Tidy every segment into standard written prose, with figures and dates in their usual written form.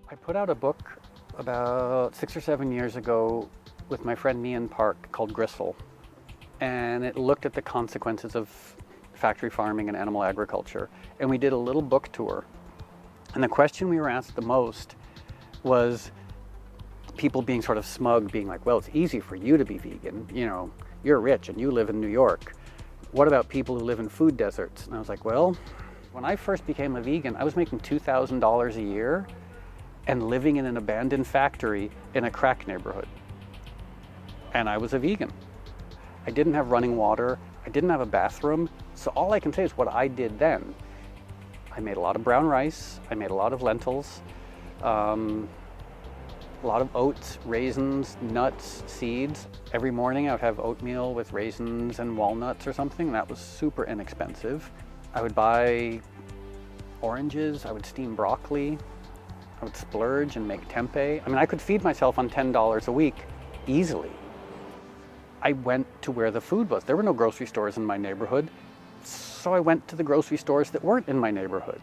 I put out a book about 6 or 7 years ago with my friend Ian Park called Gristle, and it looked at the consequences of factory farming and animal agriculture. And we did a little book tour. And the question we were asked the most was people being sort of smug, being like, well, it's easy for you to be vegan. You know, you're rich and you live in New York. What about people who live in food deserts? And I was like, well, when I first became a vegan, I was making $2,000 a year and living in an abandoned factory in a crack neighborhood. And I was a vegan. I didn't have running water. I didn't have a bathroom. So all I can say is what I did then. I made a lot of brown rice. I made a lot of lentils, a lot of oats, raisins, nuts, seeds. Every morning I would have oatmeal with raisins and walnuts or something. That was super inexpensive. I would buy oranges. I would steam broccoli. I would splurge and make tempeh. I mean, I could feed myself on $10 a week easily. I went to where the food was. There were no grocery stores in my neighborhood, so I went to the grocery stores that weren't in my neighborhood.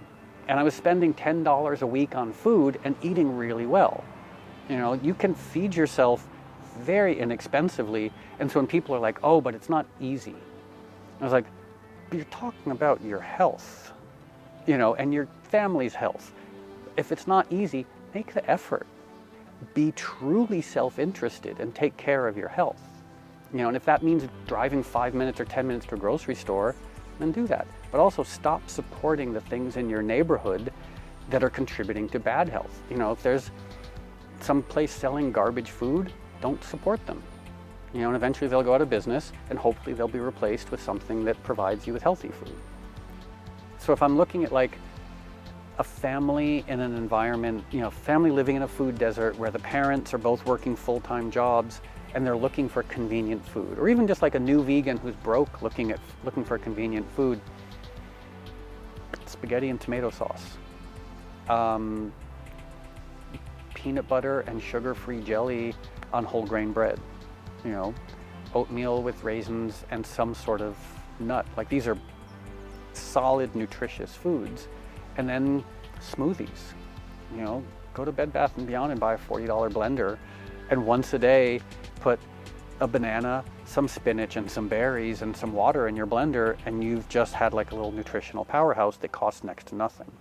And I was spending $10 a week on food and eating really well. You know, you can feed yourself very inexpensively, and so when people are like, oh, but it's not easy, I was like, but you're talking about your health, you know, and your family's health. If it's not easy, make the effort. Be truly self-interested and take care of your health. You know, and if that means driving 5 minutes or 10 minutes to a grocery store, then do that. But also stop supporting the things in your neighborhood that are contributing to bad health. You know, if there's some place selling garbage food, don't support them. You know, and eventually they'll go out of business, and hopefully they'll be replaced with something that provides you with healthy food. So if I'm looking at like a family in an environment, you know, family living in a food desert where the parents are both working full-time jobs and they're looking for convenient food, or even just like a new vegan who's broke looking for convenient food, spaghetti and tomato sauce, peanut butter and sugar-free jelly on whole grain bread, you know, oatmeal with raisins and some sort of nut. Like, these are solid, nutritious foods. And then smoothies, you know, go to Bed Bath & Beyond and buy a $40 blender, and once a day put a banana, some spinach and some berries and some water in your blender, and you've just had like a little nutritional powerhouse that costs next to nothing.